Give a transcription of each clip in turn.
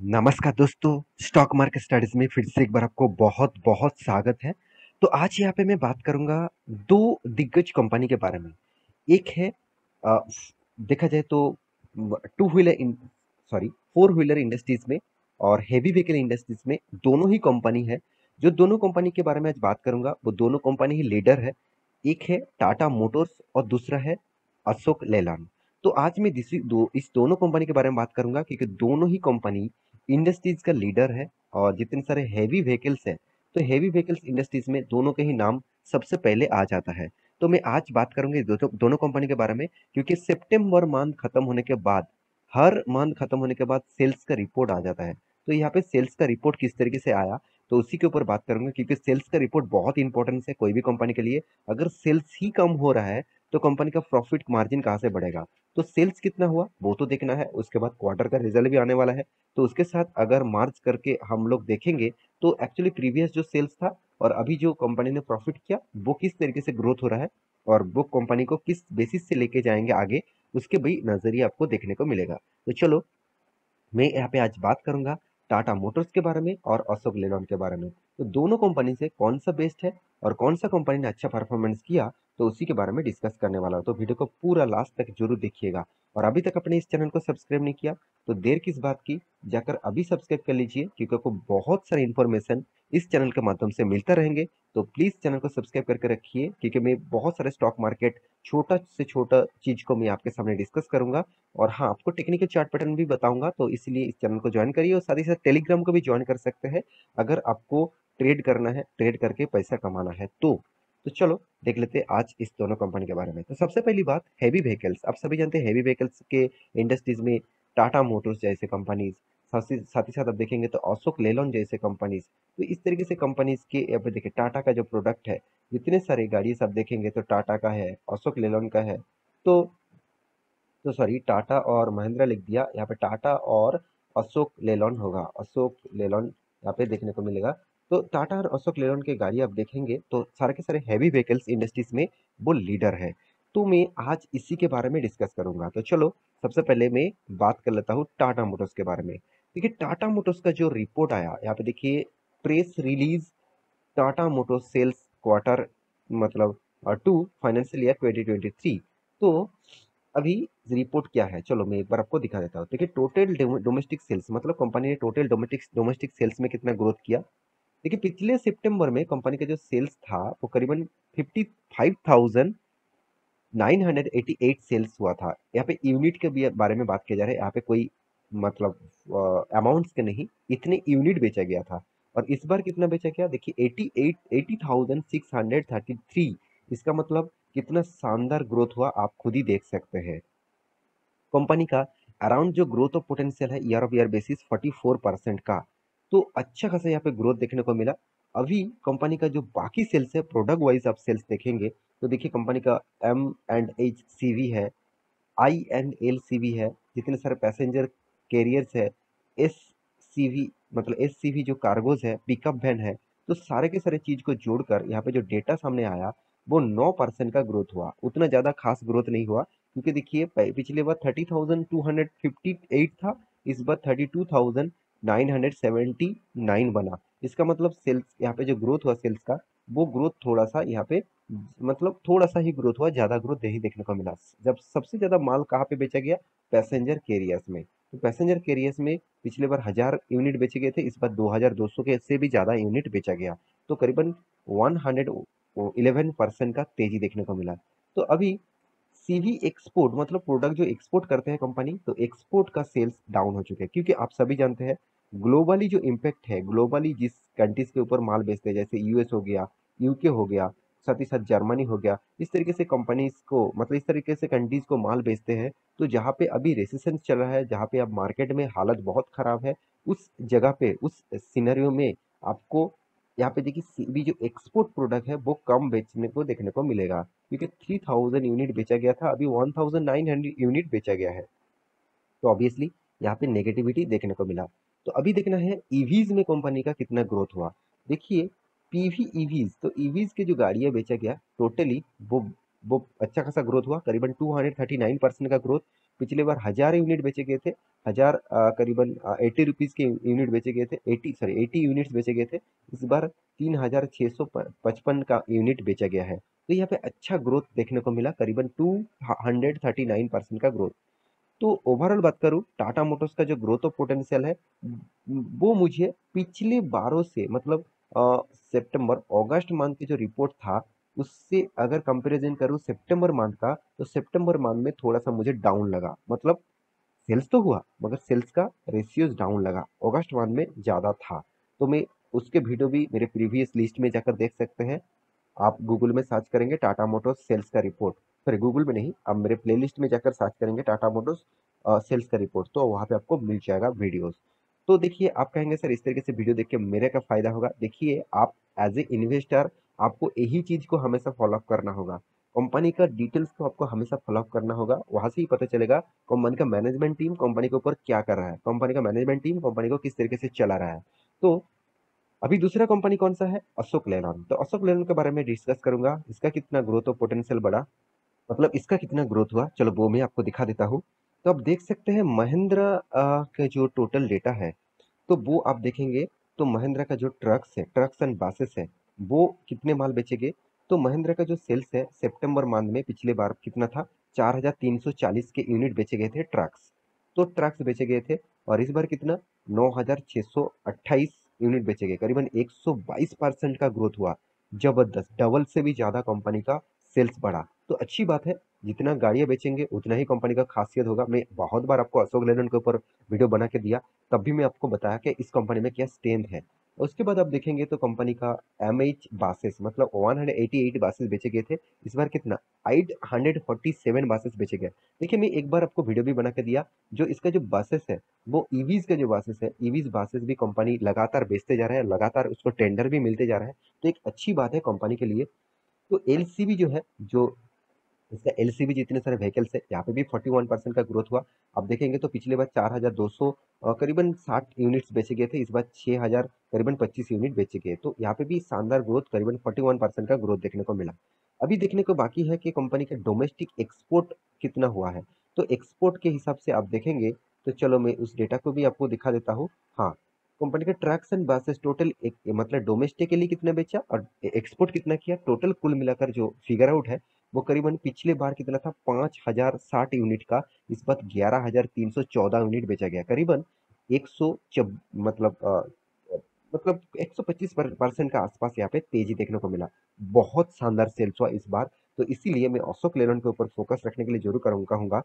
नमस्कार दोस्तों, stock market studies में फिर से एक बार आपको बहुत बहुत स्वागत है। तो आज यहाँ पे मैं बात करूंगा दो दिग्गज कंपनी के बारे में। एक है अ, देखा जाए तो टू व्हीलर इन सॉरी फोर व्हीलर इंडस्ट्रीज में और हेवी व्हीकल इंडस्ट्रीज में दोनों ही कंपनी है। जो दोनों कंपनी के बारे में आज बात करूंगा वो दोनों कंपनी ही लीडर है। एक है टाटा मोटर्स और दूसरा है अशोक लेलैंड। तो आज मैं इस दोनों कंपनी के बारे में बात करूंगा क्योंकि दोनों ही कंपनी इंडस्ट्रीज का लीडर है। और जितने सारे हैवी व्हीकल्स है तो हैवी व्हीकल्स इंडस्ट्रीज में दोनों के ही नाम सबसे पहले आ जाता है। तो मैं आज बात करूंगी दोनों कंपनी के बारे में क्योंकि सितंबर मंथ खत्म होने के बाद हर मंथ खत्म होने के बाद सेल्स का रिपोर्ट आ जाता है। तो यहाँ पे सेल्स का रिपोर्ट किस तरीके से आया तो उसी के ऊपर बात करूंगा क्योंकि सेल्स का रिपोर्ट बहुत इंपॉर्टेंट है कोई भी कंपनी के लिए। अगर सेल्स ही कम हो रहा है तो कंपनी का प्रॉफिट मार्जिन कहाँ से बढ़ेगा। तो सेल्स कितना हुआ वो तो देखना है, उसके बाद क्वार्टर का रिजल्ट भी आने वाला है। तो उसके साथ अगर मार्च करके हम लोग देखेंगे तो एक्चुअली प्रीवियस जो सेल्स था और अभी जो कंपनी ने प्रॉफिट किया वो किस तरीके से ग्रोथ हो रहा है और वो कंपनी को किस बेसिस से लेके जाएंगे आगे, उसके भी नजरिए आपको देखने को मिलेगा। तो चलो मैं यहाँ पे आज बात करूंगा टाटा मोटर्स के बारे में और अशोक लेलैंड के बारे में। तो दोनों कंपनी से कौन सा बेस्ट है और कौन सा कंपनी ने अच्छा परफॉर्मेंस किया तो उसी के बारे में डिस्कस करने वाला हूँ। तो वीडियो को पूरा लास्ट तक जरूर देखिएगा। और अभी तक अपने इस चैनल को सब्सक्राइब नहीं किया तो देर किस बात की, जाकर अभी सब्सक्राइब कर लीजिए क्योंकि आपको बहुत सारी इन्फॉर्मेशन इस चैनल के माध्यम से मिलता रहेंगे। तो प्लीज चैनल को सब्सक्राइब करके रखिए क्योंकि मैं बहुत सारे स्टॉक मार्केट छोटा से छोटा चीज को मैं आपके सामने डिस्कस करूंगा। और हाँ, आपको टेक्निकल चार्ट पैटर्न भी बताऊंगा तो इसलिए इस चैनल को ज्वाइन करिए और साथ ही साथ टेलीग्राम को भी ज्वाइन कर सकते हैं अगर आपको ट्रेड करना है, ट्रेड करके पैसा कमाना है तो चलो देख लेते हैं आज इस दोनों कंपनी के बारे में। तो सबसे पहली बात हैवी व्हीकल्स, आप सभी जानते हैं हैवी व्हीकल्स के इंडस्ट्रीज में टाटा मोटर्स जैसे कंपनीज, साथ ही साथ आप देखेंगे तो अशोक लेलैंड जैसे कंपनीज। तो इस तरीके से कंपनीज के यहाँ पे देखिए टाटा का जो प्रोडक्ट है, जितने सारे गाड़ी सब देखेंगे तो टाटा का है, अशोक लेलैंड का है। तो सॉरी टाटा और महिंद्रा लिख दिया, यहाँ पे टाटा और अशोक लेलैंड होगा, अशोक लेलैंड यहाँ पे देखने को मिलेगा। तो टाटा और अशोक लेलैंड के गाड़ी आप देखेंगे तो सारे के सारे हैवी व्हीकल्स इंडस्ट्रीज में वो लीडर है। तो मैं आज इसी के बारे में डिस्कस करूंगा। तो चलो सबसे पहले मैं बात कर लेता हूँ टाटा मोटर्स के बारे में। देखिए टाटा मोटर्स का जो रिपोर्ट आया यहाँ पे देखिए, press release Tata Motors sales quarter मतलब टू फाइनेंशियल ईयर 2023। तो अभी रिपोर्ट क्या है चलो मैं एक बार आपको दिखा देता हूँ। देखिए टोटल डोमेस्टिक सेल्स मतलब कंपनी ने टोटल डोमेस्टिक सेल्स में कितना ग्रोथ किया। देखिए पिछले सितंबर में कंपनी का जो सेल्स था वो करीबन 55,988 सेल्स हुआ था। यहाँ पे यूनिट के भी बारे में बात किया जा रहा है, यहाँ पे कोई मतलब अमाउंट्स के नहीं, इतने यूनिट बेचा गया था। और इस बार कितना बेचा गया देखिए 80,633। इसका मतलब कितना शानदार ग्रोथ हुआ आप खुद ही देख सकते हैं। कंपनी का अराउंड जो ग्रोथ ऑफ पोटेंशियल है ईयर ऑफ ईयर बेसिस 44% का। तो अच्छा खासा यहाँ पे ग्रोथ देखने को मिला। अभी कंपनी का जो बाकी सेल्स है प्रोडक्ट वाइज आप सेल्स देखेंगे तो देखिए कंपनी का M&H CV है, INLCV है, जितने सारे पैसेंजर कैरियर्स है, SCV मतलब SCV जो कार्गोज है, पिकअप वैन है। तो सारे के सारे चीज को जोड़कर यहाँ पे जो डेटा सामने आया वो 9% का ग्रोथ हुआ, उतना ज्यादा खास ग्रोथ नहीं हुआ क्योंकि देखिए पिछले बार 30,258 था, इस बार 32,979 बना। इसका मतलब सेल्स यहाँ पे जो ग्रोथ हुआ सेल्स का वो ग्रोथ थोड़ा सा यहाँ पे मतलब थोड़ा सा ही ग्रोथ हुआ, ज्यादा ग्रोथ नहीं देखने को मिला। जब सबसे ज्यादा माल कहाँ पे बेचा गया, पैसेंजर कैरियर्स में। तो पैसेंजर कैरियर्स में पिछले बार 1,000 यूनिट बेचे गए थे, इस बार 2,200 के से भी ज्यादा यूनिट बेचा गया। तो करीबन 111% का तेजी देखने को मिला। तो अभी सीवी एक्सपोर्ट मतलब प्रोडक्ट जो एक्सपोर्ट करते हैं कंपनी, तो एक्सपोर्ट का सेल्स डाउन हो चुके हैं क्योंकि आप सभी जानते हैं ग्लोबली जो इम्पैक्ट है, ग्लोबली जिस कंट्रीज के ऊपर माल बेचते हैं जैसे यूएस हो गया, यूके हो गया, साथ ही साथ जर्मनी हो गया, इस तरीके से कंपनीज को मतलब इस तरीके से कंट्रीज को माल बेचते हैं। तो जहाँ पे अभी रेसिशन चल रहा है, जहाँ पे अब मार्केट में हालत बहुत खराब है, उस जगह पे उस सिनेरियो में आपको यहाँ पे देखिए सीवी जो एक्सपोर्ट प्रोडक्ट है वो कम बेचने को देखने को मिलेगा क्योंकि 3,000 यूनिट बेचा गया था, अभी 1,900 यूनिट बेचा गया है। तो ऑब्वियसली यहाँ पे नेगेटिविटी देखने को मिला। तो अभी देखना है ईवीज में कंपनी का कितना ग्रोथ हुआ। देखिए पीवी ईवीज, तो ईवीज के जो गाड़ियां बेचा गया टोटली वो अच्छा खासा ग्रोथ हुआ, करीबन 239% का ग्रोथ। पिछले बार 1000 यूनिट बेचे गए थे, 1000 करीबन 80 रुपीज़ के यूनिट बेचे गए थे, 80 यूनिट्स बेचे गए थे। इस बार 3655 का यूनिट बेचा गया है। तो यहाँ पे अच्छा ग्रोथ देखने को मिला, करीबन 239% का ग्रोथ। तो ओवरऑल बात करूँ, टाटा मोटर्स का जो ग्रोथ ऑफ पोटेंशियल है, वो मुझे पिछले बारों से मतलब सितंबर अगस्त मंथ की जो रिपोर्ट था, उससे अगर कंपैरिजन करूँ सितंबर मंथ का, तो सितंबर मंथ में थोड़ा सा मुझे डाउन लगा। मतलब सेल्स तो हुआ मगर सेल्स का रेशियोज डाउन लगा, अगस्त मंथ में ज़्यादा था। तो मैं उसके वीडियो भी मेरे प्रीवियस लिस्ट में जाकर देख सकते हैं। आप गूगल में सर्च करेंगे टाटा मोटर्स सेल्स का रिपोर्ट, सॉरी गूगल में नहीं, आप मेरे प्लेलिस्ट में जाकर सर्च करेंगे टाटा मोटर्स सेल्स का रिपोर्ट, तो वहाँ पे आपको मिल जाएगा वीडियोस। तो देखिए, आप कहेंगे सर इस तरीके से वीडियो देख के मेरे क्या फ़ायदा होगा? देखिए, आप एज ए इन्वेस्टर आपको यही चीज़ को हमेशा फॉलोअप करना होगा। कंपनी का डिटेल्स को आपको हमेशा फॉलोअप करना होगा, वहाँ से ही पता चलेगा कंपनी का मैनेजमेंट टीम कंपनी के ऊपर क्या कर रहा है, कंपनी का मैनेजमेंट टीम कंपनी को किस तरीके से चला रहा है। तो अभी दूसरा कंपनी कौन सा है? अशोक लेलैंड। तो अशोक लेलैंड के बारे में डिस्कस करूंगा, इसका कितना ग्रोथ और पोटेंशियल बढ़ा, मतलब इसका कितना ग्रोथ हुआ, चलो वो मैं आपको दिखा देता हूँ। तो आप देख सकते हैं महिंद्रा के जो टोटल डेटा है, तो वो आप देखेंगे तो महिंद्रा का जो ट्रक्स है, ट्रक्स एंड बसेस है, वो कितने माल बेचेंगे। तो महिंद्रा का जो सेल्स है सितंबर मंथ में पिछले बार कितना था, 4340 के यूनिट बेचे गए थे ट्रक्स। तो ट्रक्स बेचे गए थे, और इस बार कितना, 9628 यूनिट बेचे गए, करीबन 122% का ग्रोथ हुआ। जबरदस्त, डबल से भी ज्यादा कंपनी का सेल्स बढ़ा। तो अच्छी बात है, जितना गाड़ियां बेचेंगे उतना ही कंपनी का खासियत होगा। मैं बहुत बार आपको अशोक लेलैंड के ऊपर वीडियो बना के दिया, तब भी मैं आपको बताया कि इस कंपनी में क्या स्ट्रेंथ है। उसके बाद आप देखेंगे तो कंपनी का एमएच बासेस, मतलब 188 बासेस बेचे गए थे। इस बार कितना, 847 बासेस बेचे गए। देखिए, मैं एक बार आपको वीडियो भी बना के दिया, जो इसका जो बासेस है, वो ईवीज का जो बासेस है, ईवीज बासेस भी कंपनी लगातार बेचते जा रहा है, लगातार उसको टेंडर भी मिलते जा रहा है। तो एक अच्छी बात है कंपनी के लिए। तो एलसीवी जो है, जो इसका एलसीवी जितने सारे व्हीकल्स है, यहाँ पे भी 41% का ग्रोथ हुआ। आप देखेंगे तो पिछले बार 4200 करीबन 60 यूनिट्स बेचे गए थे, इस बार 6000 करीबन 25 यूनिट बेचे गए। तो यहाँ पे भी शानदार ग्रोथ, करीबन 41% का ग्रोथ देखने को मिला। अभी देखने को बाकी है कि कंपनी का डोमेस्टिक एक्सपोर्ट कितना हुआ है। तो एक्सपोर्ट के हिसाब से आप देखेंगे, तो चलो मैं उस डेटा को भी आपको दिखा देता हूँ। हाँ, कंपनी का ट्रक्स एंड बसेस टोटल एक, मतलब डोमेस्टिकली कितना बेचा और एक्सपोर्ट कितना किया, टोटल कुल मिलाकर जो फिगर आउट है, वो करीबन पिछले बार कितना था, 5060 यूनिट का, इस बार 11314 यूनिट बेचा गया, करीबन 100 मतलब मतलब 125% का आसपास यहाँ पे तेजी देखने को मिला। बहुत शानदार सेल्स हुआ इस बार। तो इसीलिए मैं अशोक लेलैंड के ऊपर फोकस रखने के लिए जरूर कहूंगा।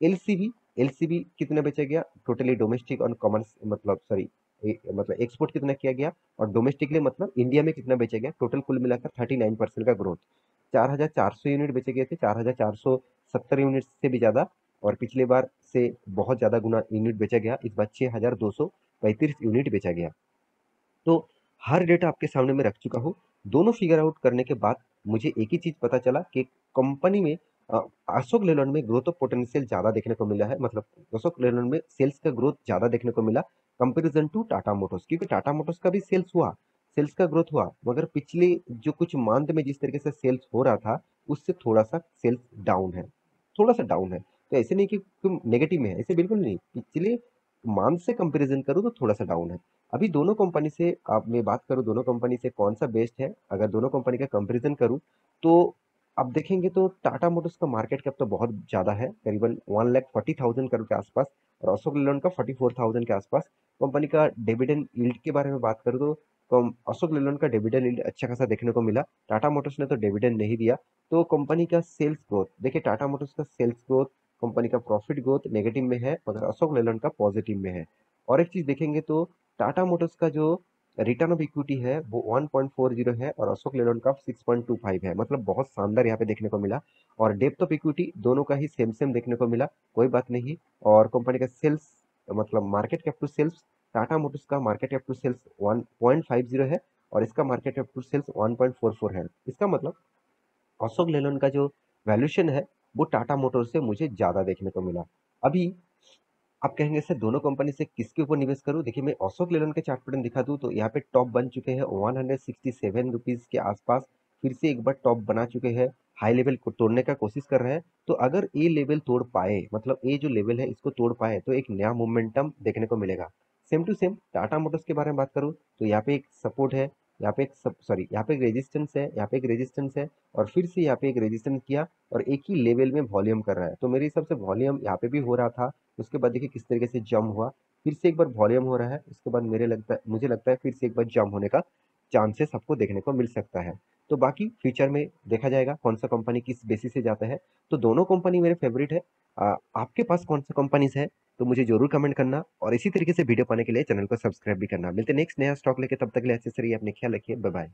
एलसीबी, एलसीबी कितना बेचा गया टोटली डोमेस्टिक और कॉमर्स, मतलब सॉरी, मतलब एक्सपोर्ट कितना किया गया, और डोमेस्टिकली मतलब इंडिया में कितना बेचा गया, टोटल कुल मिलाकर 39% का ग्रोथ। 4400 यूनिट बेचे गए थे, 4470 यूनिट से भी ज्यादा, और पिछले बार से बहुत ज्यादा गुना यूनिट बेचा गया, इस बार 6235 यूनिट बेचा गया। तो हर डेटा आपके सामने मैं रख चुका हूँ। दोनों फिगर आउट करने के बाद मुझे एक ही चीज पता चला कि कंपनी में अ, अशोक लेलैंड में ग्रोथ ऑफ पोटेंशियल ज्यादा देखने को मिला है, मतलब अशोक लेलैंड में सेल्स का ग्रोथ ज्यादा देखने को मिला कंपेरिजन टू टाटा मोटर्स, क्योंकि टाटा मोटर्स का भी सेल्स हुआ, सेल्स का ग्रोथ हुआ, मगर पिछले जो कुछ मंथ में जिस तरीके से सेल्स हो रहा था, उससे थोड़ा सा सेल्स डाउन है, थोड़ा सा डाउन है। तो ऐसे नहीं कि तुम नेगेटिव में है, ऐसे बिल्कुल नहीं, पिछले मंथ से कंपेरिजन करूँ तो थोड़ा सा डाउन है। अभी दोनों कंपनी से आप, मैं बात करूँ दोनों कंपनी से कौन सा बेस्ट है, अगर दोनों कंपनी का कंपैरिजन करूँ, तो आप देखेंगे तो टाटा मोटर्स का मार्केट कैप तो बहुत ज़्यादा है, करीबन 1,40,000 करोड़ के आसपास, और अशोक लेलैंड का 44,000 के आसपास। कंपनी का डिविडेंड यील्ड के बारे में बात करूँ तो अशोक लेलैंड का डिविडेंड यील्ड अच्छा खासा देखने को मिला, टाटा मोटर्स ने तो डिविडेंड नहीं दिया। तो कंपनी का सेल्स ग्रोथ देखिए, टाटा मोटर्स का सेल्स ग्रोथ, कंपनी का प्रॉफिट ग्रोथ नेगेटिव में है, मगर अशोक लेलैंड का पॉजिटिव में है। और एक चीज देखेंगे तो टाटा मोटर्स का जो रिटर्न ऑफ इक्विटी है वो 1.40 है, और अशोक लेलैंड का 6.25 है, मतलब बहुत शानदार यहाँ पे देखने को मिला। और डेप्थ ऑफ इक्विटी दोनों का ही सेम सेम देखने को मिला, कोई बात नहीं। और कंपनी का सेल्स, मतलब market cap to sales, Tata Motors का मार्केट कैप टू सेल्स 1.50 है, और इसका मार्केट कैप टू सेल्स 1.44 है। इसका मतलब अशोक लेलैंड का जो वैल्यूएशन है, वो टाटा मोटर्स से मुझे ज्यादा देखने को मिला। अभी आप कहेंगे सर दोनों कंपनी से किसके ऊपर निवेश करूं, देखिए मैं अशोक लेलैंड के चार्ट पैटर्न दिखा दूं तो यहाँ पे टॉप बन चुके हैं 167 रुपीज के आसपास, फिर से एक बार टॉप बना चुके हैं हाई लेवल को तोड़ने का कोशिश कर रहे हैं। तो अगर ये लेवल तोड़ पाए, मतलब ये जो लेवल है इसको तोड़ पाए, तो एक नया मोमेंटम देखने को मिलेगा। Same to same Tata Motors के बारे में बात करूँ तो यहाँ पे एक सपोर्ट है, यहाँ पे एक सॉरी यहाँ पे एक रेजिस्टेंस है, यहाँ पे एक रेजिस्टेंस है, और फिर से यहाँ पे एक रेजिस्टेंस किया और एक ही लेवल में वॉल्यूम कर रहा है। तो मेरे हिसाब से वॉल्यूम यहाँ पे भी हो रहा था, उसके बाद देखिए किस तरीके से जम हुआ, फिर से एक बार वॉल्यूम हो रहा है, उसके बाद मुझे लगता है फिर से एक बार जम होने का चांसेस आपको देखने को मिल सकता है। तो बाकी फ्यूचर में देखा जाएगा कौन सा कंपनी किस बेसिस से जाता है। तो दोनों कंपनी मेरे फेवरेट है। आपके पास कौन सा कंपनीज है तो मुझे जरूर कमेंट करना, और इसी तरीके से वीडियो पाने के लिए चैनल को सब्सक्राइब भी करना। मिलते नेक्स्ट नया स्टॉक लेके, तब तक के लिए अच्छे से रहिए, अपने ख्याल रखिए, बाय बाय।